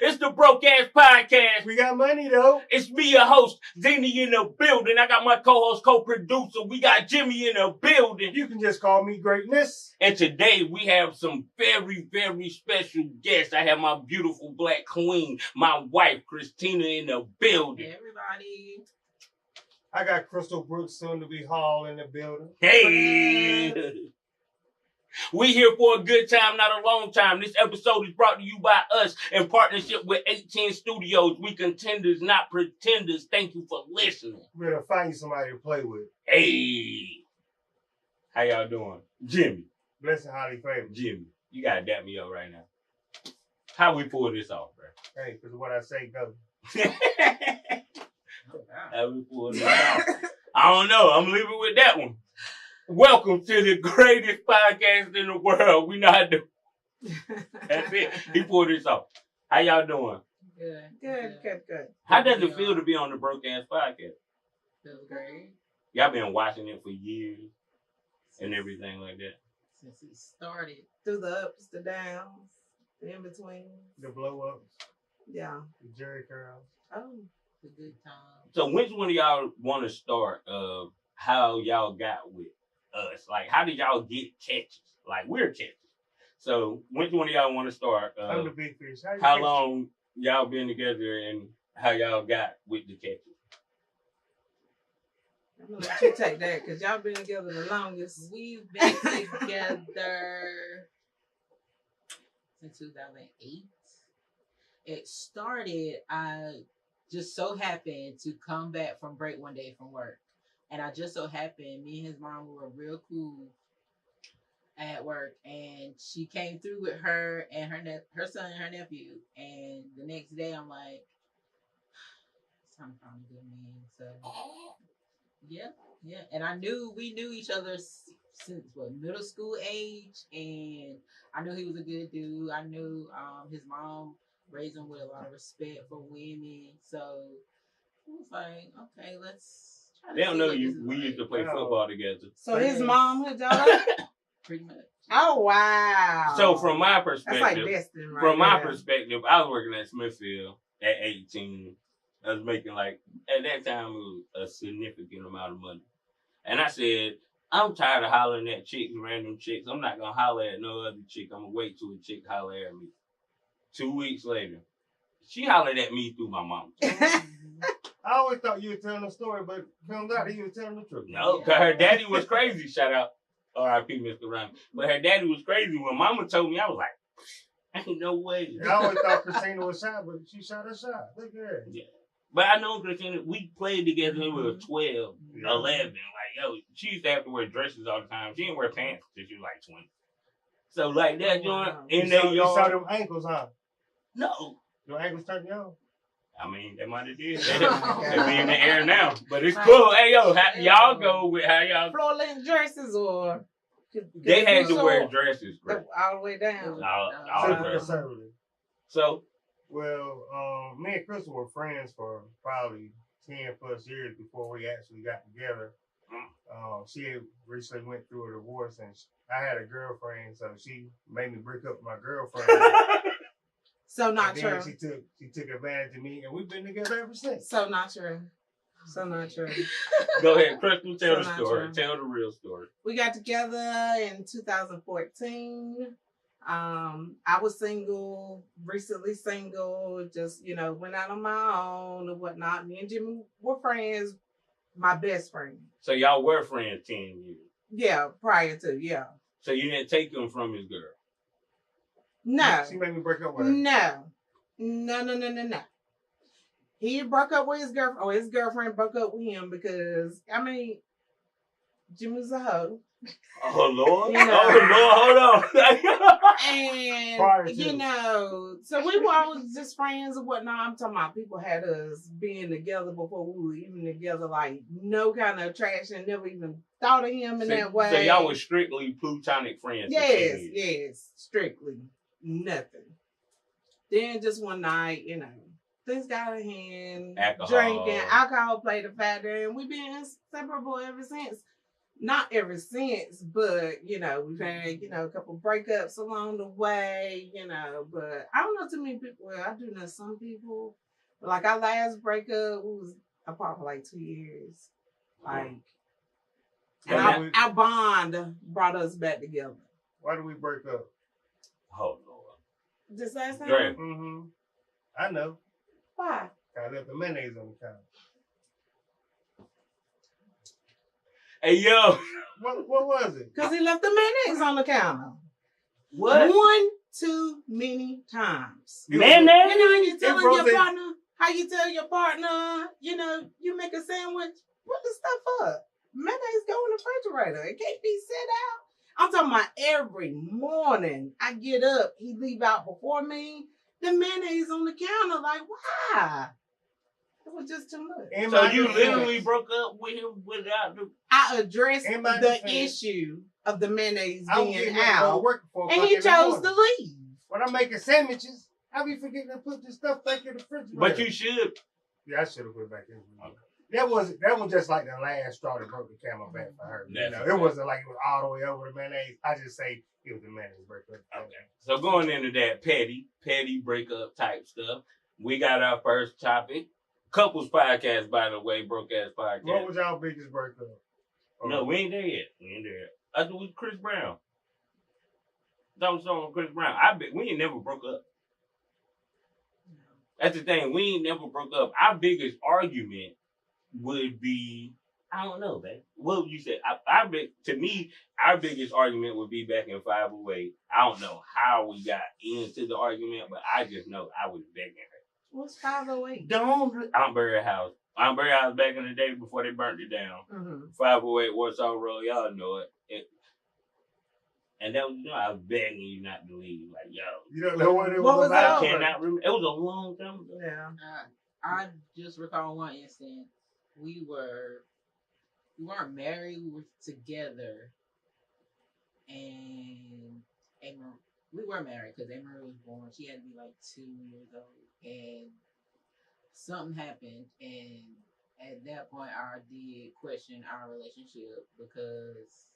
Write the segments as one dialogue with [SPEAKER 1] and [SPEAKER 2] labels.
[SPEAKER 1] It's the Broke Ass Podcast.
[SPEAKER 2] We got money, though.
[SPEAKER 1] It's me, your host, Zini in the building. I got my co-host, co-producer. We got Jimmy in the building.
[SPEAKER 2] You can just call me Greatness.
[SPEAKER 1] And today we have some very, very special guests. I have my beautiful black queen, my wife, Christina, in the building.
[SPEAKER 3] Hey, everybody.
[SPEAKER 2] I got Crystal Brooks, soon to be Hall, in the building.
[SPEAKER 1] Hey! We here for a good time, not a long time. This episode is brought to you by us in partnership with 18 Studios. We contenders, not pretenders. Thank you for listening.
[SPEAKER 2] We're going to find you somebody to play with.
[SPEAKER 1] Hey! How y'all doing? Jimmy.
[SPEAKER 2] Blessed and highly favored.
[SPEAKER 1] Jimmy, you gotta dap me up right now. How we pull this off, bro?
[SPEAKER 2] Hey, because what I say goes.
[SPEAKER 1] How we pull this off? I don't know. I'm leaving with that one. Welcome to the greatest podcast in the world. We know how to do. That's it. He pulled this off. How y'all doing?
[SPEAKER 3] Good.
[SPEAKER 1] How does it feel to be on the Broke Ass Podcast?
[SPEAKER 3] Feels great.
[SPEAKER 1] Y'all been watching it for years and everything like that.
[SPEAKER 3] Since it started. Through the ups, the downs, the in-between.
[SPEAKER 2] The blow-ups.
[SPEAKER 3] Yeah.
[SPEAKER 2] The Jerry curls.
[SPEAKER 3] Oh, the good time.
[SPEAKER 1] So which one of y'all want to start of how y'all got with us? Like, how did y'all get catches? Like, we're catches. So which one of y'all want to start?
[SPEAKER 2] I'm the big fish.
[SPEAKER 1] How long y'all been together and how y'all got with the catches?
[SPEAKER 3] I'm going to let you take that because y'all been together the longest. We've been together since 2008. It started, I just so happened to come back from break one day from work. And I just so happened, me and his mom were real cool at work. And she came through with her and her son and her nephew. And the next day, I'm like, it's time to find a good man. So, yeah. And we knew each other since middle school age. And I knew he was a good dude. I knew his mom raised him with a lot of respect for women. So it was like, okay, let's try to
[SPEAKER 1] They don't know we
[SPEAKER 3] like.
[SPEAKER 1] used to play football together.
[SPEAKER 3] So his mom hooked y'all up? Pretty much. Oh, wow.
[SPEAKER 1] So from my perspective,
[SPEAKER 3] that's like destined, right?
[SPEAKER 1] From my perspective, I was working at Smithfield at 18. I was making at that time, it was a significant amount of money. And I said, I'm tired of hollering at chicks, random chicks. I'm not going to holler at no other chick. I'm going to wait till a chick holler at me. 2 weeks later, she hollered at me through my mom.
[SPEAKER 2] I always thought you were telling a story, but it comes out he was telling the truth.
[SPEAKER 1] No, because her daddy was crazy. Shout out, R.I.P. Mr. Ryan. But her daddy was crazy. When mama told me, I was like, ain't no way.
[SPEAKER 2] I always thought Christina was shy, but she shot her shot. Look at her.
[SPEAKER 1] Yeah. But I know Christina, we played together when we were 12, 11. Like, yo, she used to have to wear dresses all the time. She didn't wear pants until she was like 20. So, like, that joint in that yard.
[SPEAKER 2] You saw them ankles, huh?
[SPEAKER 1] No.
[SPEAKER 2] Your ankles turned you on?
[SPEAKER 1] I mean, they might have did. They be in the air now. But it's cool. Hey, yo, how y'all go with how y'all...
[SPEAKER 3] Floor length dresses or...
[SPEAKER 1] They had to wear dresses, bro.
[SPEAKER 3] All the way down.
[SPEAKER 1] All the
[SPEAKER 2] conservative.
[SPEAKER 1] So...
[SPEAKER 2] Well, me and Crystal were friends for probably 10 plus years before we actually got together. She had recently went through a divorce and I had a girlfriend, so she made me break up with my girlfriend.
[SPEAKER 3] So not true.
[SPEAKER 2] She took advantage of me and we've been together ever since.
[SPEAKER 3] So not true.
[SPEAKER 1] Go ahead, Crystal, tell the story.
[SPEAKER 3] True.
[SPEAKER 1] Tell the real story.
[SPEAKER 3] We got together in 2014. I was single, recently single, just, went out on my own and whatnot. Me and Jimmy were friends, my best friend.
[SPEAKER 1] So y'all were friends 10 years?
[SPEAKER 3] Yeah, prior to, yeah.
[SPEAKER 1] So you didn't take him from his girl?
[SPEAKER 3] No.
[SPEAKER 2] She made me break up with her?
[SPEAKER 3] No. He broke up with his girlfriend, or his girlfriend broke up with him because, Jimmy's a hoe.
[SPEAKER 1] Oh, Lord. Oh, Lord, hold on.
[SPEAKER 3] And, so we were always just friends and whatnot. I'm talking about people had us being together before we were even together, like no kind of attraction, never even thought of him in that way.
[SPEAKER 1] So y'all were strictly platonic friends?
[SPEAKER 3] Yes, strictly. Nothing. Then just one night, things got out of hand. Drinking, alcohol played a factor, and we've been inseparable ever since.
[SPEAKER 4] not ever since, but we've had a couple breakups along the way, but I don't know too many people. Well, I do know some people. Like our last breakup, we was apart for like 2 years. Like, and our bond brought us back together.
[SPEAKER 2] Why did we break up?
[SPEAKER 1] Oh Lord.
[SPEAKER 4] This last time?
[SPEAKER 1] Great.
[SPEAKER 2] Mm-hmm. I know.
[SPEAKER 4] Why?
[SPEAKER 2] I left the mayonnaise on the counter.
[SPEAKER 1] Hey yo.
[SPEAKER 2] What was it?
[SPEAKER 4] Because he left the mayonnaise on the counter.
[SPEAKER 1] What?
[SPEAKER 4] One too many times.
[SPEAKER 1] Mayonnaise?
[SPEAKER 4] How you tell your partner, you make a sandwich, put the stuff up. Mayonnaise go in the refrigerator. It can't be set out. I'm talking about every morning I get up, he leave out before me. The mayonnaise on the counter, like, why? It was just too much.
[SPEAKER 1] So you literally broke up with him without the...
[SPEAKER 4] I addressed the issue of the mayonnaise being out, and he chose to leave.
[SPEAKER 2] When I'm making sandwiches, I be forgetting to put this stuff back in the refrigerator.
[SPEAKER 1] But you should.
[SPEAKER 2] Yeah, I should have put it back in. Okay. That was just like the last straw that broke the camel back for her. It wasn't like it was all the way over the mayonnaise. I just say it was the mayonnaise breakup.
[SPEAKER 1] Okay. So going into that petty breakup type stuff, we got our first topic. Couples podcast, by the way, broke ass podcast.
[SPEAKER 2] What was y'all biggest breakup?
[SPEAKER 1] No, we ain't there yet. I thought it was Chris Brown. That was on Chris Brown. We ain't never broke up. That's the thing. We ain't never broke up. Our biggest argument would be, I don't know, man. What would you say? To me, our biggest argument would be back in 508. I don't know how we got into the argument, but I just know I was begging her.
[SPEAKER 4] What's 508?
[SPEAKER 1] Aunt Berry House. Aunt Berry House back in the day before they burnt it down. Mm-hmm. 508 Warsaw Road. Y'all know it. And that was, I was begging you not to leave. Like, yo.
[SPEAKER 2] You don't know what it was about?
[SPEAKER 1] I cannot remember. It was a long time ago.
[SPEAKER 3] Yeah. I just recall one instance. We weren't married. We were together. And we were married because Amory was born. She had to be like 2 years old. And something happened. And at that point, I did question our relationship because,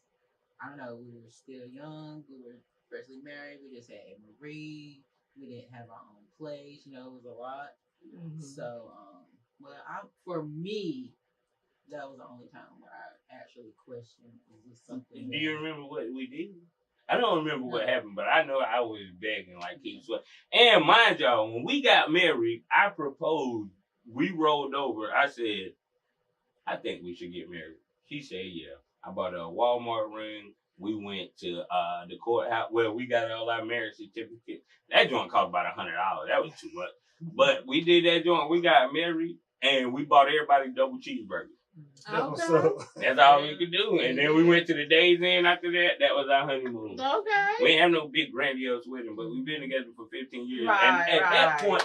[SPEAKER 3] I don't know, we were still young. We were freshly married. We just had Marie. We didn't have our own place. It was a lot. Mm-hmm. So, for me, that was the only time where I actually questioned, is this something?
[SPEAKER 1] Do you remember what we did? I don't remember what happened, but I know I was begging like keep sweating. And mind y'all, when we got married, I proposed. We rolled over. I said, I think we should get married. She said, yeah. I bought a Walmart ring. We went to the courthouse where we got all our marriage certificates. That joint cost about $100. That was too much. But we did that joint. We got married, and we bought everybody double cheeseburgers.
[SPEAKER 4] Okay.
[SPEAKER 1] That's all we could do. And then we went to the Days Inn after that. That was our honeymoon.
[SPEAKER 4] Okay.
[SPEAKER 1] We didn't have no big grandiose wedding, but we've been together for 15 years.
[SPEAKER 4] Right,
[SPEAKER 1] and at that point,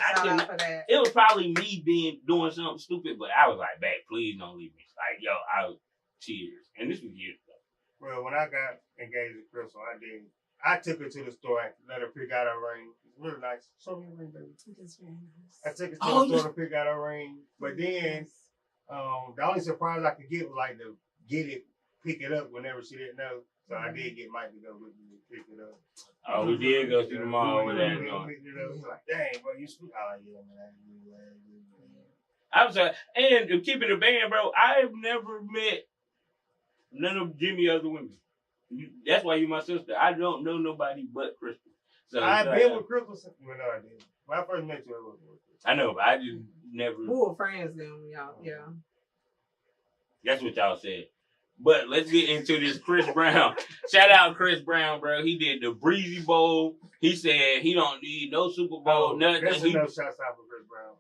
[SPEAKER 1] it was probably me doing something stupid, but I was like, babe, please don't leave me. Like, yo, I was tears. And this was years ago.
[SPEAKER 2] Well, when I got engaged to Crystal, I took her to the store and let her pick out her ring. It's really nice. Show me your ring, baby.
[SPEAKER 4] It's very nice.
[SPEAKER 2] I took her to the store to pick out her ring, but then the only surprise I could get was like to pick it up whenever she didn't know. So I did get Mike to go with me to pick it up.
[SPEAKER 1] Oh, we did go to the mall with that.
[SPEAKER 2] He's like, dang, bro, you speak. Oh, yeah, man.
[SPEAKER 1] I'm sorry. And to keep it a band, bro, I've never met none of Jimmy's other women. That's why you my sister. I don't know nobody but Crystal. So
[SPEAKER 2] I've been with Crystal since I did. When I first met you, I was with Crystal.
[SPEAKER 1] I know, but I just never.
[SPEAKER 4] We were friends then, y'all. Yeah.
[SPEAKER 1] That's what y'all said. But let's get into this Chris Brown. Shout out Chris Brown, bro. He did the Breezy Bowl. He said he don't need no Super Bowl, nothing.
[SPEAKER 2] That's enough shots out for Chris Brown.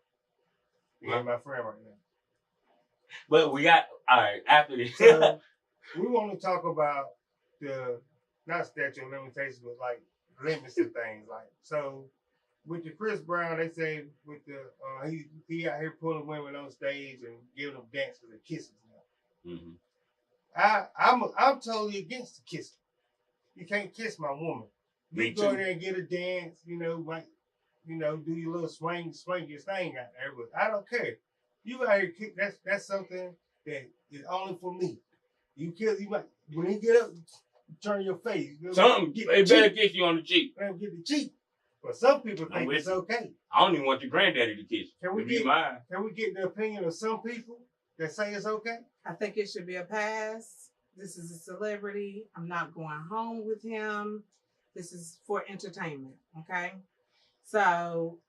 [SPEAKER 2] You're my friend right now.
[SPEAKER 1] But we got, all right, after this.
[SPEAKER 2] So, we want to talk about not statute of limitations, but like limits and things. Like, so with the Chris Brown, they say with the, he out here pulling women on stage and giving them dances and kisses now. Mm-hmm. I'm totally against the kissing. You can't kiss my woman. You go there and get a dance, do your little swing your thing out there. But I don't care. You out here kick. That's something that is only for me. You might when he get up, turn your face.
[SPEAKER 1] Something. They better kiss you on the cheek.
[SPEAKER 2] Get the cheek. But some people think it's okay.
[SPEAKER 1] I don't even want your granddaddy to kiss you.
[SPEAKER 2] Can we get the opinion of some people that say it's okay?
[SPEAKER 4] I think it should be a pass. This is a celebrity. I'm not going home with him. This is for entertainment, okay? So,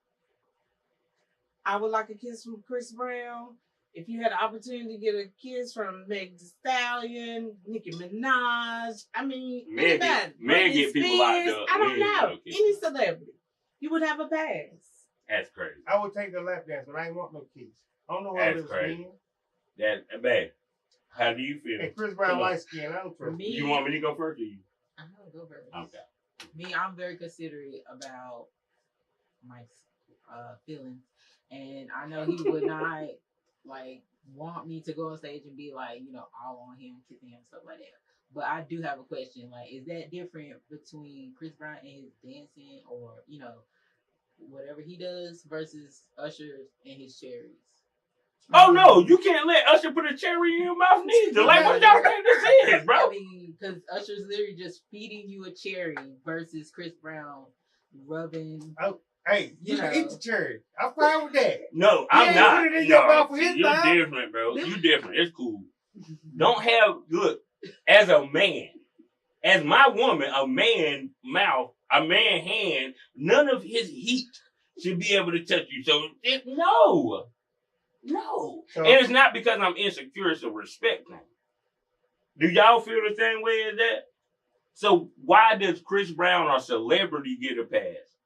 [SPEAKER 4] I would like a kiss from Chris Brown. If you had the opportunity to get a kiss from Meg Thee Stallion, Nicki Minaj, I mean, anybody.
[SPEAKER 1] Meg get people locked up.
[SPEAKER 4] I don't know. Any celebrity. You would have a pass.
[SPEAKER 1] That's crazy.
[SPEAKER 2] I would take the lap dance, but I ain't want no kiss. I don't know what this means.
[SPEAKER 1] That's bad. How do you feel?
[SPEAKER 2] Hey, Chris Brown light skin. I don't trust
[SPEAKER 3] me.
[SPEAKER 1] You want me to go first or you?
[SPEAKER 3] I'm gonna go first.
[SPEAKER 1] Okay.
[SPEAKER 3] Me, I'm very considerate about my feelings, and I know he would not like want me to go on stage and be like, all on him, kissing him, stuff like that. But I do have a question. Like, is that different between Chris Brown and his dancing, or whatever he does, versus Usher and his cherries?
[SPEAKER 1] Oh no, you can't let Usher put a cherry in your mouth neither. Like, what y'all think this is, bro?
[SPEAKER 3] I mean, because Usher's literally just feeding you a cherry versus Chris Brown rubbing.
[SPEAKER 2] Oh, hey, you can eat the cherry. I'm fine with that.
[SPEAKER 1] No, I'm not.
[SPEAKER 2] Put it in your mouth for his
[SPEAKER 1] You're
[SPEAKER 2] time.
[SPEAKER 1] different, bro. You different. It's cool. Don't have look as a man, as my woman, a man mouth, a man hand. None of his heat should be able to touch you. So no. So, and it's not because I'm insecure. It's a respect thing. Do y'all feel the same way as that? So why does Chris Brown or celebrity get a pass?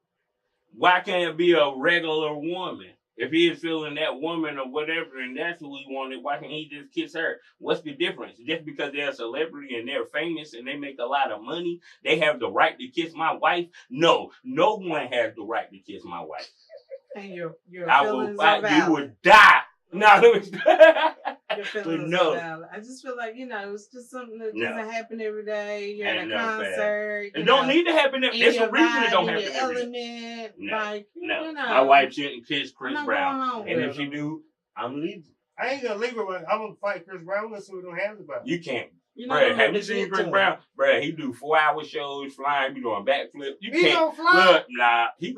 [SPEAKER 1] Why can't it be a regular woman? If he is feeling that woman or whatever, and that's who he wanted, why can't he just kiss her? What's the difference? Just because they're a celebrity and they're famous and they make a lot of money, they have the right to kiss my wife? No one has the right to kiss my wife.
[SPEAKER 4] And your feelings are valid.
[SPEAKER 1] You would die. No,
[SPEAKER 4] your feelings
[SPEAKER 1] no.
[SPEAKER 4] are valid. I just feel like, it's just something that doesn't happen every day. You're at a concert.
[SPEAKER 1] It don't need to happen. There's a reason it don't happen
[SPEAKER 4] your
[SPEAKER 1] every day.
[SPEAKER 4] element.
[SPEAKER 1] No,
[SPEAKER 4] like,
[SPEAKER 1] no. My wife shouldn't kiss Chris Brown.
[SPEAKER 4] Home
[SPEAKER 1] and if she do, I'm leaving.
[SPEAKER 2] I ain't gonna leave her, but I'm gonna fight Chris Brown. I'm gonna see what them hands about.
[SPEAKER 1] You can't. Bruh, have you seen Chris Brown? Bruh, he do 4-hour shows, flying, be doing backflip. You
[SPEAKER 2] he
[SPEAKER 1] can't.
[SPEAKER 2] Gonna fly?
[SPEAKER 1] Look, nah. He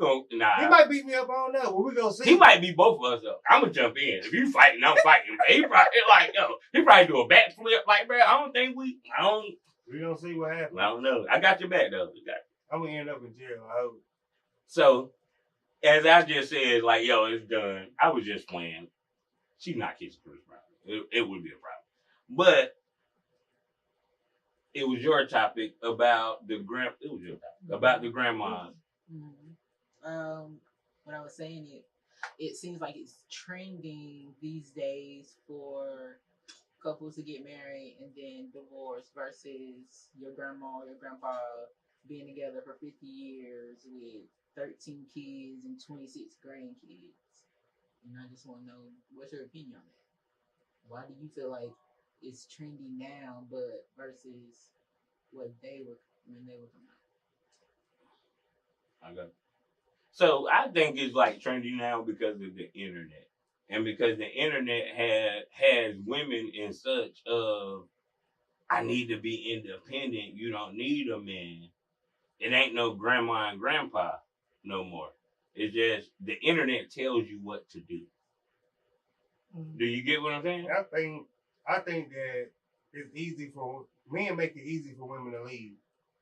[SPEAKER 2] might beat me up. I don't know. But we gonna see.
[SPEAKER 1] He might beat both of us up. I'm gonna jump in. If you fighting, I'm fighting. He probably do a backflip. Like, bruh, I don't.
[SPEAKER 2] We gonna see what happens.
[SPEAKER 1] I don't know. I got your back though.
[SPEAKER 2] I'm gonna end up in jail. I hope.
[SPEAKER 1] So, as I just said, like, it's done. I was just playing. She's not kissing Chris Brown. It would be a problem. But it was your topic about the grandmas.
[SPEAKER 3] Mm-hmm. What I was saying, it seems like it's trending these days for couples to get married and then divorce versus your grandma or your grandpa being together for 50 years with 13 kids and 26 grandkids. And I just want to know, what's your opinion on that? Why do you feel like it's trendy now, but versus what they were when they were coming out?
[SPEAKER 1] So I think it's like trendy now because of the internet, and because the internet has women in such of, I need to be independent. You don't need a man. It ain't no grandma and grandpa no more. It's just the internet tells you what to do. Mm-hmm. Do you get what I'm saying?
[SPEAKER 2] I think that it's easy for men, make it easy for women to leave.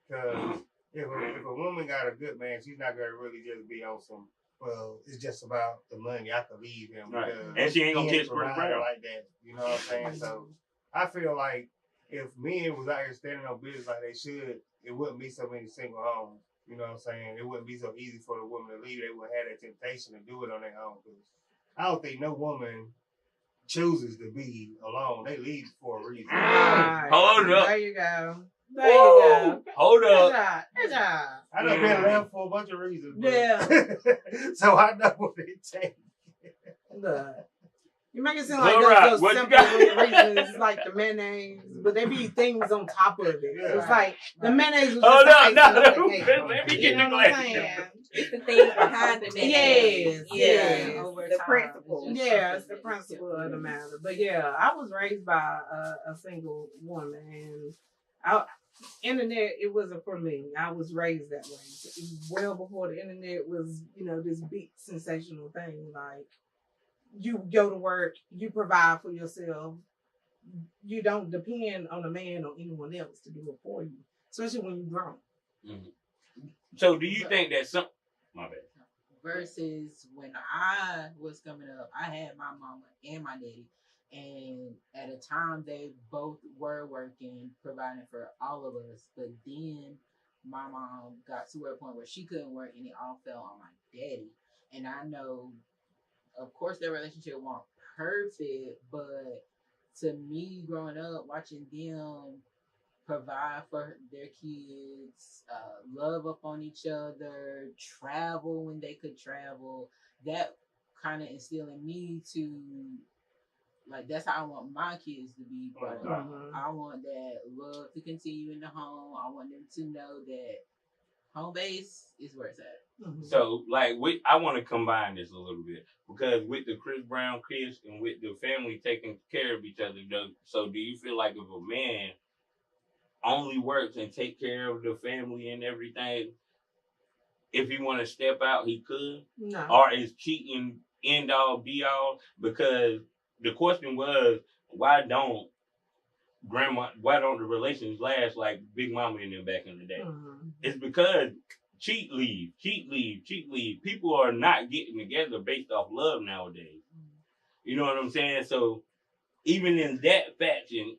[SPEAKER 2] Because if a woman got a good man, she's not gonna really just be on some. Well, it's just about the money. I can leave him,
[SPEAKER 1] right? And she ain't gonna kiss Chris Brown
[SPEAKER 2] like that. You know what I'm saying? So I feel like if men was out here standing on business like they should, it wouldn't be so many single homes. You know what I'm saying? It wouldn't be so easy for the woman to leave. They wouldn't have that temptation to do it on their own. Because I don't think no woman chooses to be alone. They leave for a reason.
[SPEAKER 4] Right.
[SPEAKER 1] Hold up.
[SPEAKER 4] There you go. There you go.
[SPEAKER 1] Hold up.
[SPEAKER 4] Good job.
[SPEAKER 2] I done been left for a bunch of reasons.
[SPEAKER 4] Yeah.
[SPEAKER 2] So I know what it takes.
[SPEAKER 4] Look. You make it seem like those simple reasons, like the mayonnaise, but there be things on top of it. Yeah. It's like the mayonnaise was just
[SPEAKER 1] let me get the glass.
[SPEAKER 5] It's the thing behind the
[SPEAKER 4] Yes, yes.
[SPEAKER 3] Over
[SPEAKER 5] the
[SPEAKER 3] time,
[SPEAKER 5] principle.
[SPEAKER 3] it's just
[SPEAKER 4] Yeah, it's
[SPEAKER 3] something
[SPEAKER 4] the
[SPEAKER 3] that is
[SPEAKER 4] principle
[SPEAKER 3] kept
[SPEAKER 4] of the
[SPEAKER 3] with us.
[SPEAKER 4] matter. But yeah, I was raised by a single woman, and internet, it wasn't for me. I was raised that way. Well before the internet was, this big sensational thing. Like, you go to work, you provide for yourself. You don't depend on a man or anyone else to do it for you, especially when you're grown.
[SPEAKER 1] Mm-hmm. So do you think that my bad.
[SPEAKER 3] Versus when I was coming up, I had my mama and my daddy. And at a time, they both were working, providing for all of us. But then my mom got to a point where she couldn't work and it all fell on my daddy. And I know, of course, their relationship wasn't perfect, but to me, growing up, watching them provide for their kids, love up on each other, travel when they could travel. That kind of instilled in me to, like, that's how I want my kids to be brought up. I want that love to continue in the home. I want them to know that home base is where it's at.
[SPEAKER 1] So, like, I want to combine this a little bit because with the Chris Brown kids and with the family taking care of each other, so do you feel like if a man only works and take care of the family and everything, if he want to step out, he could?
[SPEAKER 4] No.
[SPEAKER 1] Or is cheating end all be all? Because the question was, why don't the relations last like Big Mama and them back in the day? It's because cheat leave. People are not getting together based off love nowadays. You know what I'm saying? So even in that fashion,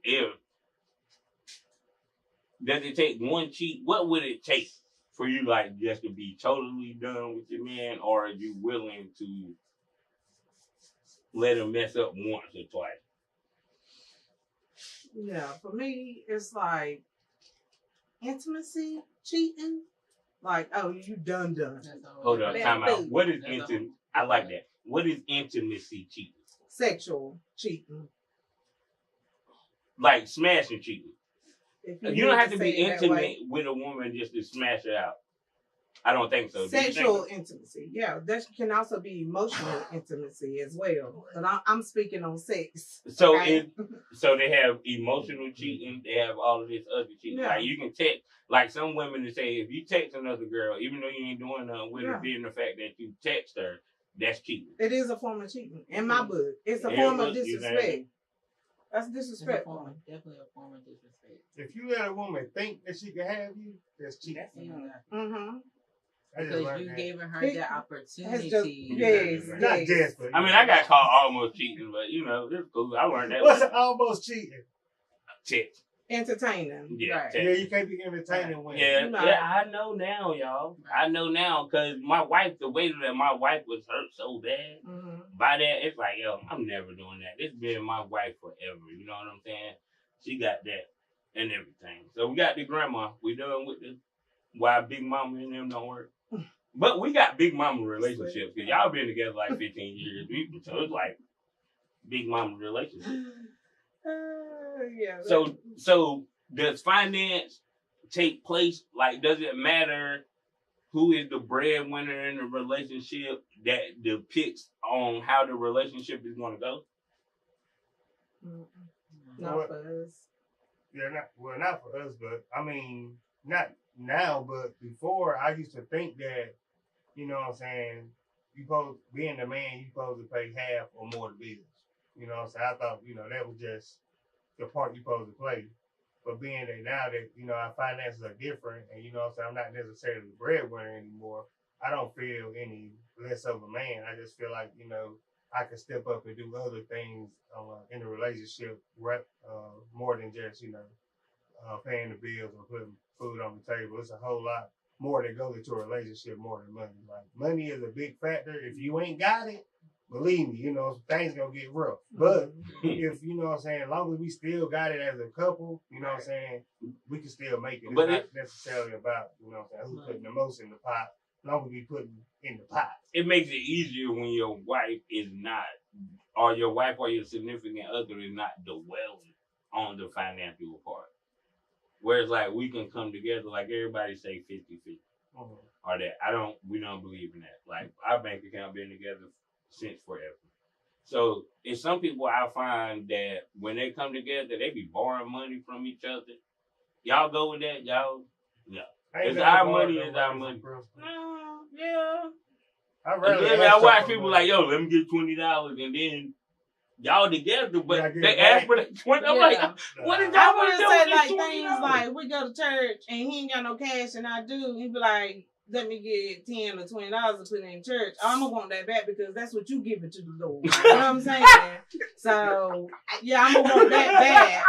[SPEAKER 1] does it take one cheat? What would it take for you, like, just to be totally done with your man, or are you willing to let him mess up once or twice?
[SPEAKER 4] Yeah, for me, it's like intimacy, cheating. Like, oh, you done.
[SPEAKER 1] Hold up, time out. What is intimacy? I like that. What is intimacy cheating?
[SPEAKER 4] Sexual cheating.
[SPEAKER 1] Like smashing cheating. You don't have to be intimate
[SPEAKER 4] way.
[SPEAKER 1] with a woman just to smash her out. I don't think so.
[SPEAKER 4] Sexual intimacy, yeah. That can also be emotional intimacy as well. But I'm speaking on sex.
[SPEAKER 1] So
[SPEAKER 4] okay?
[SPEAKER 1] So they have emotional cheating. They have all of this other cheating.
[SPEAKER 4] Yeah.
[SPEAKER 1] Like you can text. Like some women that say, if you text another girl, even though you ain't doing nothing with it, being the fact that you text her, that's cheating.
[SPEAKER 4] It is a form of cheating in my book. It's a form of disrespect. That's disrespectful.
[SPEAKER 3] Definitely a form of disrespect.
[SPEAKER 2] If you let a woman think that she can have you, that's cheating.
[SPEAKER 3] Because you gave her that opportunity.
[SPEAKER 2] Not just, but
[SPEAKER 1] I mean, I got caught almost cheating, but it's cool. I learned that.
[SPEAKER 2] What's almost cheating?
[SPEAKER 1] Text.
[SPEAKER 4] Entertaining.
[SPEAKER 1] Yeah,
[SPEAKER 4] right.
[SPEAKER 2] Yeah, you can't be entertaining women.
[SPEAKER 1] Yeah, I know now, y'all. I know now because my wife, the way that my wife was hurt so bad by that, it's like, yo, I'm never doing that. It's been my wife forever. You know what I'm saying? She got that and everything. So we got the grandma. We done with the why Big Mama and them don't work. But we got Big Mama relationships because y'all been together like 15 years. So it's like Big Mama relationships.
[SPEAKER 4] Yeah.
[SPEAKER 1] So does finance take place? Like, does it matter who is the breadwinner in the relationship that depicts on how the relationship is going to go?
[SPEAKER 4] Not for us.
[SPEAKER 2] Yeah, not for us, but I mean, not now, but before I used to think that, you know what I'm saying, being the man, you supposed to pay half or more of the bills. You know what I'm saying? I thought, that was just the part you supposed to play. But being that now that, our finances are different and, you know what I'm saying, I'm not necessarily the breadwinner anymore, I don't feel any less of a man. I just feel like, I can step up and do other things in the relationship more than just, paying the bills or putting food on the table. It's a whole lot more that goes into a relationship more than money. Like, money is a big factor. If you ain't got it, believe me, things gonna get rough. But if, you know what I'm saying, as long as we still got it as a couple, you know what I'm saying, we can still make it. It's not necessarily about, you know what I'm saying, who's putting the most in the pot. As long as we putting in the pot.
[SPEAKER 1] It makes it easier when your wife is not, or your wife or your significant other is not dwelling on the financial part. Whereas, like, we can come together, like everybody say 50-50. or that. We don't believe in that. Like, our bank account been together since forever. So it's some people I find that when they come together, they be borrowing money from each other. Y'all go with that? Y'all? No. It's our money, it's our money.
[SPEAKER 4] Yeah.
[SPEAKER 1] I watch people like, yo, let me get $20, and then y'all together, but they ask for that 20. I'm like, what is y'all
[SPEAKER 4] want to
[SPEAKER 1] do
[SPEAKER 4] say
[SPEAKER 1] with
[SPEAKER 4] like
[SPEAKER 1] $20?
[SPEAKER 4] things like we go to church and he ain't got no cash and I do. He be like, let me get $10 or $20 to put in church. I'm gonna want that back because that's what you give it to the Lord. You know what I'm saying? So yeah, I'm gonna want that back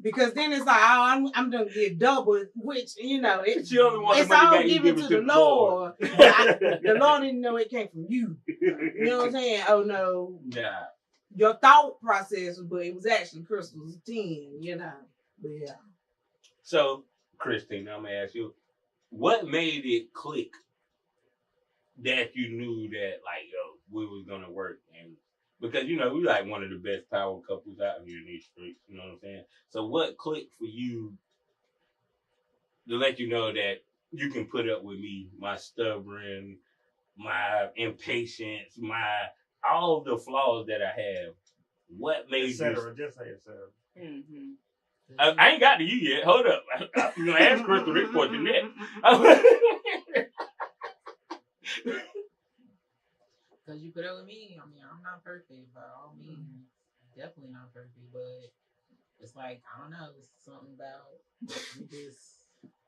[SPEAKER 4] because then it's like, oh, I'm gonna get double, which it's all given to the Lord. The Lord didn't know it came from you. You know what I'm saying? Oh no.
[SPEAKER 1] Nah.
[SPEAKER 4] Your thought process, but it was actually Crystal's 10, But yeah.
[SPEAKER 1] So, Christina, I'm gonna ask you, what made it click that you knew that, like, yo, we was gonna work? And because we like one of the best power couples out here in these streets, you know what I'm saying? So what clicked for you to let you know that you can put up with me, my stubborn, my impatience, all the flaws that I have? What made
[SPEAKER 2] Just say et cetera.
[SPEAKER 4] Mm-hmm.
[SPEAKER 1] I ain't got to you yet. Hold up. I'm gonna ask Crystal this question next.
[SPEAKER 3] Because you put up with me. I mean, I'm not perfect by all means. Definitely not perfect, but it's like, I don't know. It's something about this.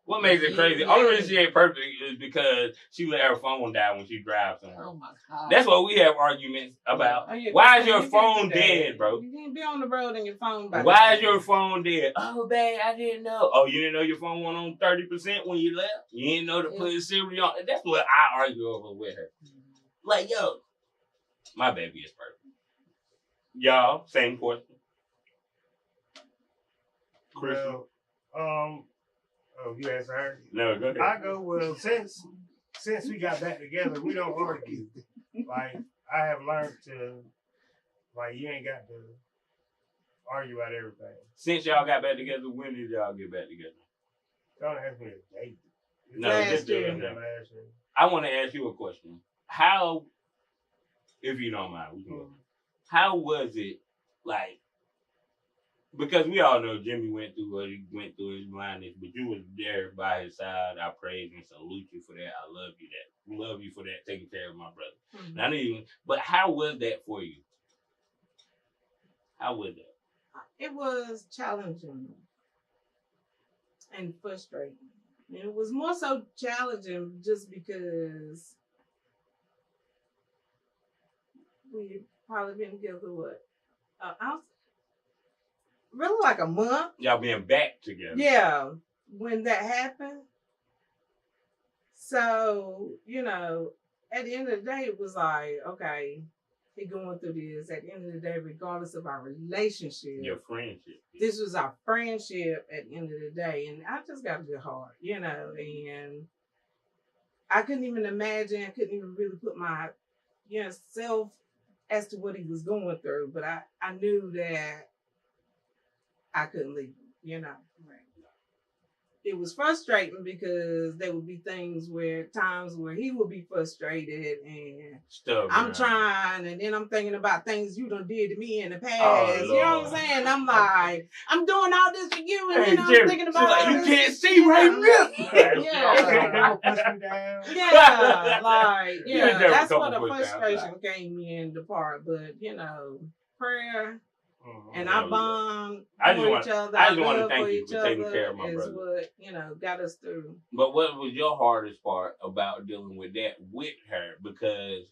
[SPEAKER 1] What makes it crazy? Only reason she ain't perfect is because she let her phone die when she drives somewhere.
[SPEAKER 3] Oh my God.
[SPEAKER 1] That's what we have arguments about. Why is your phone dead, bro?
[SPEAKER 4] You can't be on the road and your phone by
[SPEAKER 1] Why is your phone dead? Oh, babe, I didn't know. Oh, you didn't know your phone went on 30% when you left? You didn't know to put Siri on? That's what I argue over with her. Like, yo, my baby is perfect. Y'all, same question. Crystal?
[SPEAKER 2] Well, you asked her?
[SPEAKER 1] No, go ahead.
[SPEAKER 2] I go, well, since we got back together, we don't argue. Like, I have learned to, like, you ain't got to argue about everything.
[SPEAKER 1] Since y'all got back together, when did y'all get back together?
[SPEAKER 2] Don't ask me a date.
[SPEAKER 1] Last year. I want to ask you a question. How, if you don't mind, how was it, like, because we all know Jimmy went through what he went through, his blindness, but you was there by his side. I praise and salute you for that. I love you for that, taking care of my brother. Mm-hmm. But how was that for you? How was that?
[SPEAKER 4] It was challenging and frustrating. It was more so challenging just because we've probably been together, really like a month.
[SPEAKER 1] Y'all being back together.
[SPEAKER 4] Yeah, when that happened. So, at the end of the day, it was like, okay, he going through this. At the end of the day, regardless of our relationship.
[SPEAKER 1] Your friendship.
[SPEAKER 4] This was our friendship at the end of the day. And I just got a good heart, and I couldn't even imagine, I couldn't even really put my, self as to what he was going through. But I knew that I couldn't leave him, Right. It was frustrating because there would be times where he would be frustrated and I'm trying, and then I'm thinking about things you done did to me in the past. Oh, you know what I'm saying? I'm like, I'm doing all this for you, and then I'm thinking about
[SPEAKER 1] like, you can't see right now.
[SPEAKER 4] That's what the frustration came in the part. But prayer. And I bond for each other.
[SPEAKER 1] I just want to thank you for taking care of my brother.
[SPEAKER 4] What got us through.
[SPEAKER 1] But what was your hardest part about dealing with that with her? Because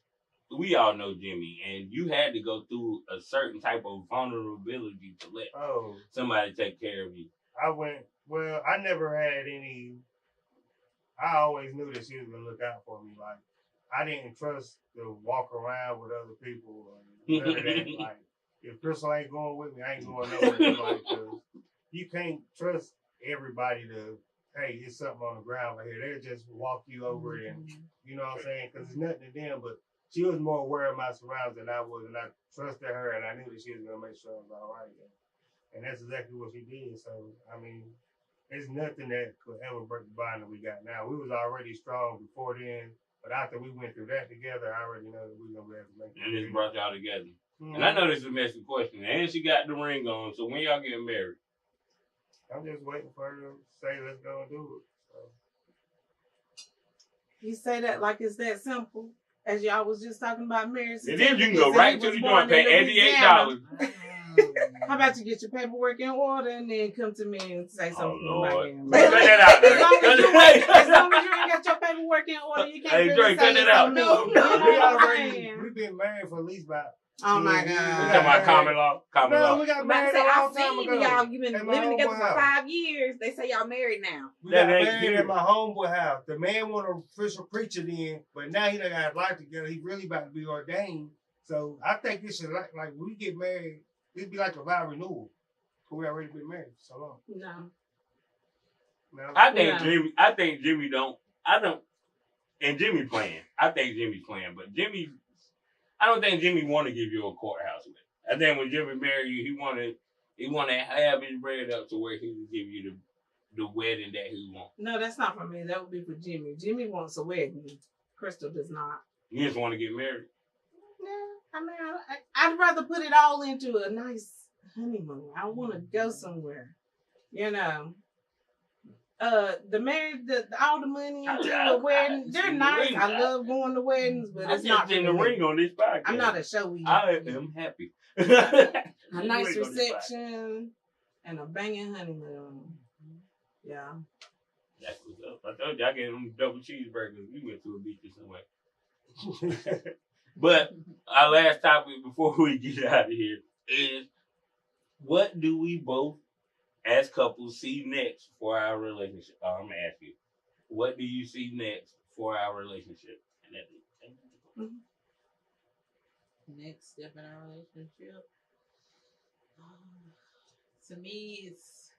[SPEAKER 1] we all know Jimmy, and you had to go through a certain type of vulnerability to let somebody take care of you.
[SPEAKER 2] I never had any. I always knew that she was gonna look out for me. Like, I didn't trust to walk around with other people or none of that. Like, if Crystal ain't going with me, I ain't going nowhere. Like, you can't trust everybody to, hey, it's something on the ground right here. They'll just walk you over it, and you know what I'm saying? Because it's nothing to them, but she was more aware of my surroundings than I was, and I trusted her, and I knew that she was going to make sure I was all right. And that's exactly what she did. So, I mean, it's nothing that could ever break the bond that we got now. We was already strong before then, but after we went through that together, I already know that we gonna be able to make it.
[SPEAKER 1] And this brought y'all together.
[SPEAKER 2] Mm-hmm.
[SPEAKER 1] And I know this is a messy question. And she got the ring on, so when y'all getting married?
[SPEAKER 2] I'm just waiting for her to say, let's go and do it. So.
[SPEAKER 4] You say that like it's that simple. As y'all was just talking about marriage.
[SPEAKER 1] And then you can go right to the door and pay $88.
[SPEAKER 4] How about you get your paperwork in order and then come to me and say something about him?
[SPEAKER 1] Cut that out.
[SPEAKER 4] As long as you ain't got your paperwork in order, you can't really say
[SPEAKER 1] that out.
[SPEAKER 4] No,
[SPEAKER 2] we've been married for at least about.
[SPEAKER 4] Oh my God.
[SPEAKER 1] We talking about common law? Common law.
[SPEAKER 2] We got married a long time ago.
[SPEAKER 5] Y'all, you've been living together for 5 years. They say y'all married now.
[SPEAKER 2] We got married at my homeboy house. The man want an official preacher then, but now he done got his life together. He really about to be ordained. So I think this should like when we get married, it'd be like a vow renewal. We already been married for so long. No.
[SPEAKER 1] I think Jimmy don't. And Jimmy playing. I think Jimmy's playing, but I don't think Jimmy want to give you a courthouse with. I think when Jimmy married you, he want to have his bread up to where he can give you the wedding that he wants.
[SPEAKER 4] No, that's not for me. That would be for Jimmy. Jimmy wants a wedding. Crystal does not.
[SPEAKER 1] You just want to get married?
[SPEAKER 4] No, I mean, I'd rather put it all into a nice honeymoon. I want to go somewhere. You know. The marriage, all the money into a wedding, they're nice. I love going to weddings, but it's not
[SPEAKER 1] in the ring on this podcast.
[SPEAKER 4] I'm not a showy.
[SPEAKER 1] I am happy.
[SPEAKER 4] A nice reception and a banging honeymoon. Yeah.
[SPEAKER 1] That's what's up. I told you I gave them double cheeseburgers. We went to a beach or somewhere. But our last topic before we get out of here is, what do we both as couples see next for our relationship? I'm gonna ask you, what do you see next for our relationship? And that's
[SPEAKER 3] Next step in our relationship, to me, it's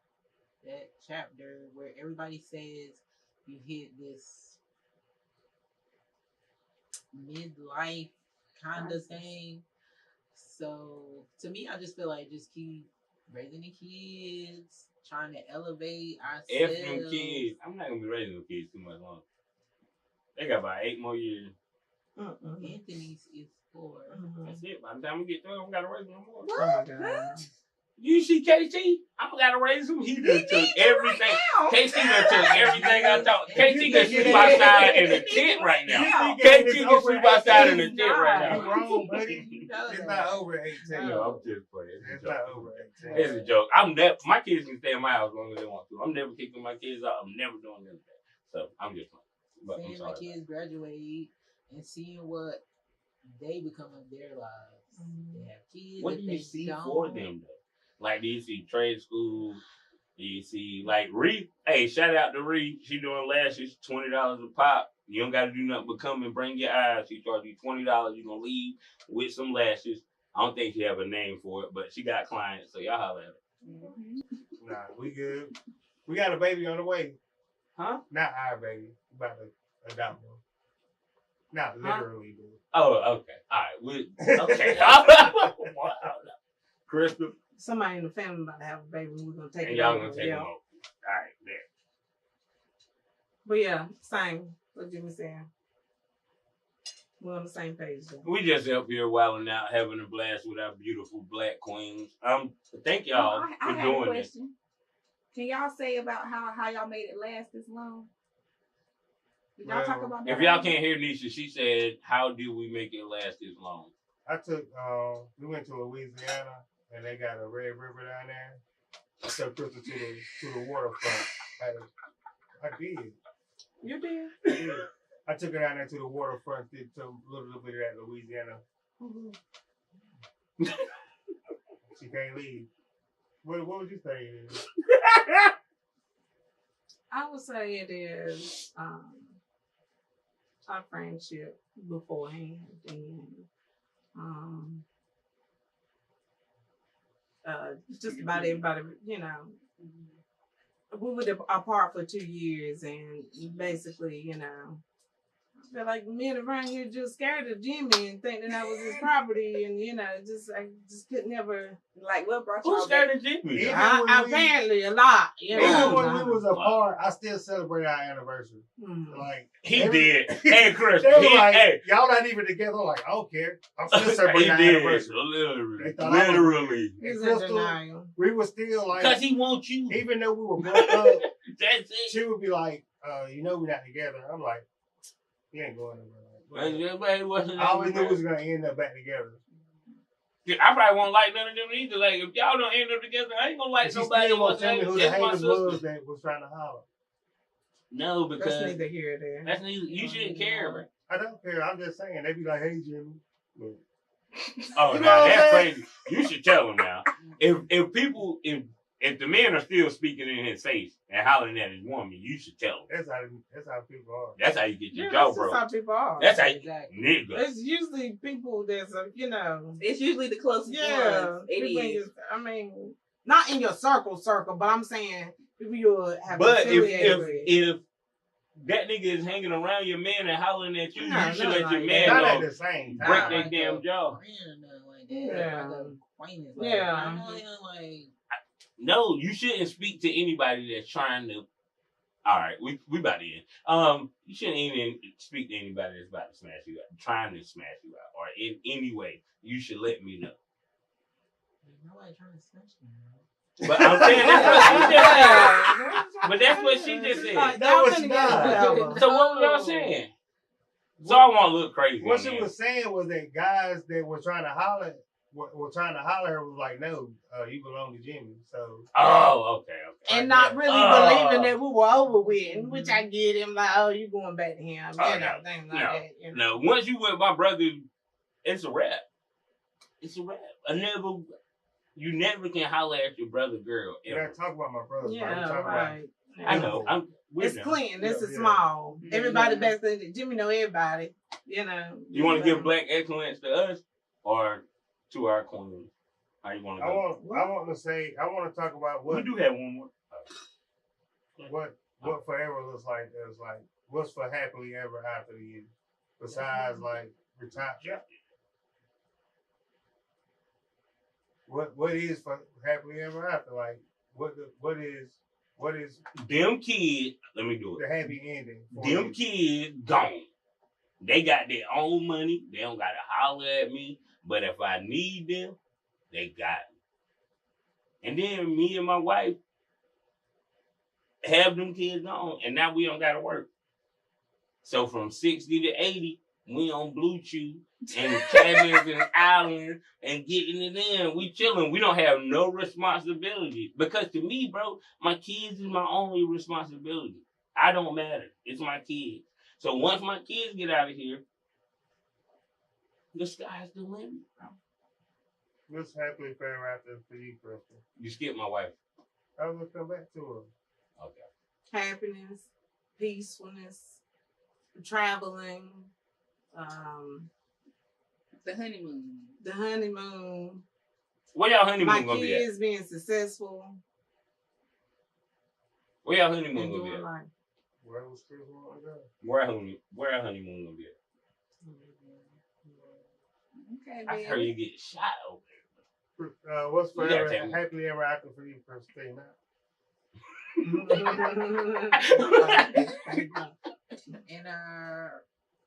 [SPEAKER 3] that chapter where everybody says you hit this midlife kind of thing. So to me, I just feel like just keep raising the kids, trying to elevate ourselves.
[SPEAKER 1] F them kids. I'm not gonna be raising them kids too much longer. They got about 8 more years.
[SPEAKER 3] Anthony's is 4.
[SPEAKER 1] That's it. By the time we get through, we gotta raise them more.
[SPEAKER 4] Oh my God.
[SPEAKER 1] You see KT? I gotta raise him. He done took everything. KT done took everything I thought. KT can sleep outside in a tent right now. KT can sleep outside in a tent right now.
[SPEAKER 2] You're wrong, buddy. It's not over 18.
[SPEAKER 1] No, I'm just playing.
[SPEAKER 2] It's not over 18.
[SPEAKER 1] It's a joke. My kids can stay in my house as long as they want to. I'm never kicking my kids out. I'm never doing none of that. So I'm just playing. But
[SPEAKER 3] seeing my kids graduate and seeing what they become of their lives. They have kids.
[SPEAKER 1] What do you see for them though? Like, do you see trade school? Do you see, like, Ree? Hey, shout out to Ree. She doing lashes, $20 a pop. You don't got to do nothing but come and bring your eyes. She charge you $20. You're going to leave with some lashes. I don't think she have a name for it, but she got clients, so y'all holler at her.
[SPEAKER 2] Nah, we good. We got a baby on the way.
[SPEAKER 1] Huh?
[SPEAKER 2] Not our baby. We about to adopt one. Not literally, dude.
[SPEAKER 1] Oh, okay. All right. Okay. Crystal.
[SPEAKER 4] Somebody in the family about to have a baby. We're gonna take
[SPEAKER 1] And
[SPEAKER 4] it
[SPEAKER 1] y'all
[SPEAKER 4] over.
[SPEAKER 1] gonna take them over. All right, there.
[SPEAKER 4] But yeah, same. What Jimmy saying. We're on the same page. Though.
[SPEAKER 1] We just up here wilding out, having a blast with our beautiful black queens. Thank y'all for doing this.
[SPEAKER 5] Can y'all say about how y'all made it last this long? Did y'all talk about that?
[SPEAKER 1] If y'all can't hear Nisha, she said, "How do we make it last this long?"
[SPEAKER 2] We went to Louisiana and they got a Red River down there. I took Crystal to the waterfront. I did.
[SPEAKER 4] You did?
[SPEAKER 2] I did. I took her down there to the waterfront, did a little bit of that Louisiana. She can't leave. What would you say it is?
[SPEAKER 4] I would say it is our friendship beforehand and just about everybody, you know. We were apart for 2 years and basically, you know, I feel like men around here just scared of Jimmy and think that was his property, and I just could never.
[SPEAKER 5] Like, what brought you
[SPEAKER 1] Who's scared of Jimmy?
[SPEAKER 4] Apparently, a lot.
[SPEAKER 2] Even when we was apart, I still celebrate our anniversary. Like
[SPEAKER 1] he did. Hey, Chris,
[SPEAKER 2] they were like, y'all not even together. I'm like, I don't care. I'm still celebrating our anniversary.
[SPEAKER 1] Literally.
[SPEAKER 2] We were still like,
[SPEAKER 1] because he wants you.
[SPEAKER 2] Even though we were broke up,
[SPEAKER 1] that's it.
[SPEAKER 2] She would be like, we're not together. I'm like, you ain't going anywhere. I always knew we was gonna end up back together.
[SPEAKER 1] I probably won't like none of them either. Like, if y'all don't end up together, I ain't gonna like nobody.
[SPEAKER 2] Still won't tell me who the haters was that was trying to holler.
[SPEAKER 1] No, because
[SPEAKER 4] that's neither here nor there.
[SPEAKER 1] That's neither. You shouldn't care, bro.
[SPEAKER 2] I don't care. I'm just saying. They be like, "Hey, Jimmy." But,
[SPEAKER 1] oh, now that's crazy. You should tell them now. If the men are still speaking in his face and hollering at his woman, you should tell him.
[SPEAKER 2] That's how people are.
[SPEAKER 1] That's how you get your jaw broke.
[SPEAKER 4] That's how people are.
[SPEAKER 1] That's how you nigga.
[SPEAKER 4] It's usually people that's
[SPEAKER 5] It's usually the closest ones. It is.
[SPEAKER 4] I mean, not in your circle, but I'm saying people you have.
[SPEAKER 1] But if that nigga is hanging around your man and hollering at you, you should let your man
[SPEAKER 2] not at the same time.
[SPEAKER 1] Break that damn jaw. No, you shouldn't speak to anybody that's trying to. All right, we about to end. You shouldn't even speak to anybody that's about to smash you out, trying to smash you out, or in any way. You should let me know.
[SPEAKER 3] Nobody trying to smash me out.
[SPEAKER 1] But I'm saying that's what she just said. But that's what she just said.
[SPEAKER 2] That was not.
[SPEAKER 1] So what were y'all saying? So I want to look crazy.
[SPEAKER 2] What she was saying was that guys that were trying to holler. Were trying to holler her was like, no, you belong to Jimmy. So
[SPEAKER 1] okay.
[SPEAKER 4] And not really believing that we were over with, which I get him like, oh, you going back to him, things like that.
[SPEAKER 1] No, once you with my brother, it's a wrap. It's a wrap. You never can holler at your brother girl.
[SPEAKER 2] You gotta talk about my brother.
[SPEAKER 4] Yeah, right.
[SPEAKER 1] I know.
[SPEAKER 4] It's clean. This is small. Everybody back there, Jimmy know everybody. You
[SPEAKER 1] want to give black excellence to us or to our queen? How you want to go?
[SPEAKER 2] I want to talk about what
[SPEAKER 1] we do have one more.
[SPEAKER 2] What forever looks like. Is like what's for happily ever after you, besides like retire. What is for happily ever after? Like what is
[SPEAKER 1] them kids? Let me do it.
[SPEAKER 2] The happy ending.
[SPEAKER 1] Them kids gone. They got their own money. They don't gotta holler at me. But if I need them, they got me. And then me and my wife have them kids on, and now we don't gotta work. So from 60 to 80, we on Blue Chew and cabins and islands and getting it in. We chilling. We don't have no responsibility. Because to me, bro, my kids is my only responsibility. I don't matter. It's my kids. So once my kids get out of here, the sky's the limit, bro.
[SPEAKER 2] What's happily forever after for you, Crystal?
[SPEAKER 1] You skipped my wife.
[SPEAKER 2] I was gonna come back to her.
[SPEAKER 1] Okay.
[SPEAKER 4] Happiness, peacefulness, traveling,
[SPEAKER 5] the honeymoon.
[SPEAKER 4] The honeymoon.
[SPEAKER 1] Where y'all honeymoon gonna be at?
[SPEAKER 4] My kids being successful.
[SPEAKER 1] Where y'all honeymoon gonna be at?
[SPEAKER 2] Where was Crystal gonna go?
[SPEAKER 1] Where our honeymoon gonna be at?
[SPEAKER 5] Okay,
[SPEAKER 1] I heard you get shot over there.
[SPEAKER 2] What's forever happily ever after for you, Christina?
[SPEAKER 3] In our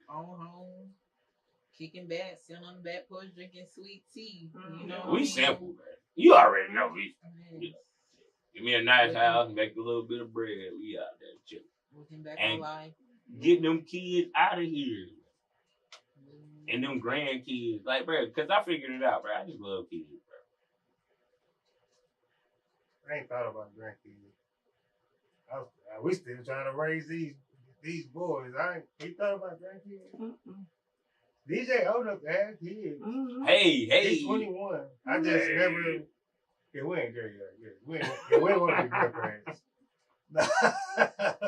[SPEAKER 3] own home, kicking back, sitting on the back porch, drinking sweet tea. You know,
[SPEAKER 1] we simple, man. You already know we. Give me a nice house, make a little bit of bread. We out there chilling.
[SPEAKER 3] Looking back on life.
[SPEAKER 1] Get them kids out of here. And them grandkids, like, bro, because I figured it out, bro. I just love kids, bro.
[SPEAKER 2] I ain't thought about grandkids. We still trying to raise these boys. He thought about grandkids. DJ old enough to have kids.
[SPEAKER 1] Hey.
[SPEAKER 2] He's 21. I just never. Yeah, we ain't there yet. We ain't want to be grandparents.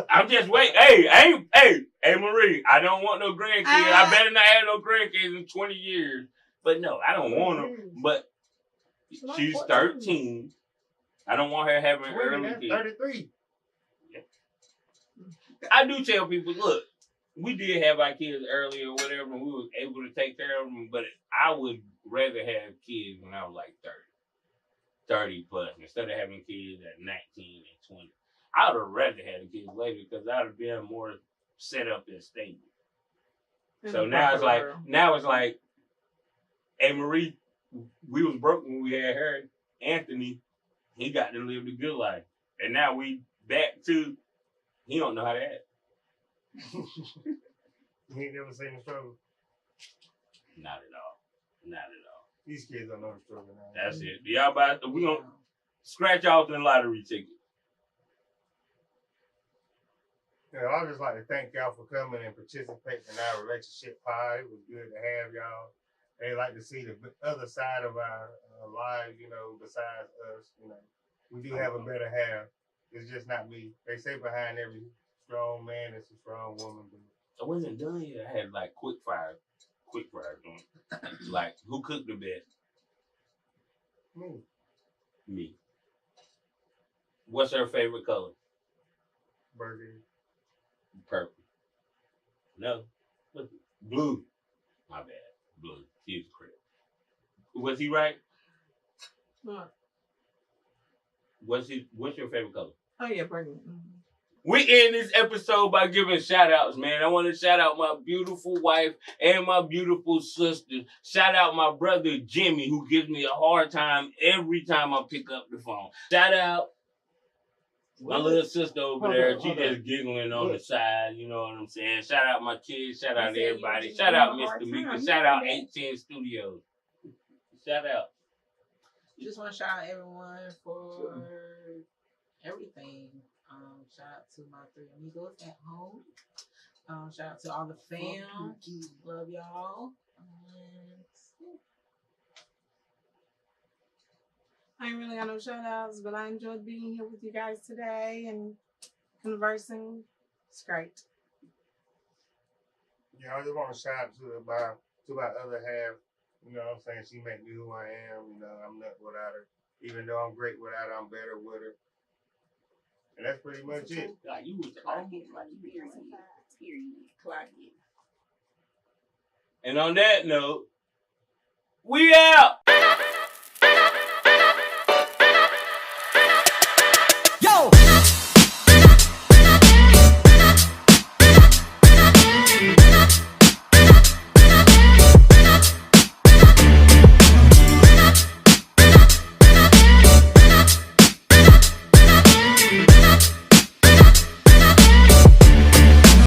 [SPEAKER 1] I'm just waiting. Hey, Marie, I don't want no grandkids. I better not have no grandkids in 20 years. But no, I don't want them. But she's 13. I don't want her having early kids.
[SPEAKER 2] 33.
[SPEAKER 1] Yeah. I do tell people, look, we did have our kids early or whatever, and we was able to take care of them, but I would rather have kids when I was like 30 plus, instead of having kids at 19 and 20. I would have rather had the kids later because I would have been more set up and stable. So now it's like, hey Marie, we was broke when we had her. Anthony, he got to live the good life. And now we back to, he don't know how to act.
[SPEAKER 2] You ain't never seen the struggle?
[SPEAKER 1] Not at all. Not at all.
[SPEAKER 2] These kids don't know the struggle now.
[SPEAKER 1] That's it. Y'all about to, we gonna scratch off the lottery ticket.
[SPEAKER 2] Yeah, I just like to thank y'all for coming and participating in our relationship pod. It was good to have y'all. They like to see the other side of our lives, you know, besides us. You know, we do have a better half. It's just not me. They say behind every strong man is a strong woman.
[SPEAKER 1] I wasn't done yet. I had like quick fire doing. Like, who cooked the best? Me. What's her favorite color?
[SPEAKER 2] Burgundy.
[SPEAKER 1] Purple. No. Blue. My bad. Blue. He was correct. Was he right?
[SPEAKER 4] What?
[SPEAKER 1] What's your favorite color?
[SPEAKER 4] Oh yeah, burgundy.
[SPEAKER 1] We end this episode by giving shout outs, man. I want to shout out my beautiful wife and my beautiful sister. Shout out my brother Jimmy, who gives me a hard time every time I pick up the phone. Shout out my little sister over there. She just giggling on the side, you know what I'm saying? Shout out my kids. Shout out everybody. Shout out Mr. Mika. Shout out 18 Studios. Shout out.
[SPEAKER 3] Just want to shout out everyone for everything. Shout out to my 3 amigos at home. Shout out to all the fam. Love y'all.
[SPEAKER 5] I ain't really got no shout outs, but I enjoyed being here with you guys today and conversing. It's great.
[SPEAKER 2] Yeah, I just want to shout out to my other half. You know what I'm saying? She made me who I am. You know, I'm nothing without her. Even though I'm great without her, I'm better with her. And that's pretty much it.
[SPEAKER 1] God, you was And on that note, we out.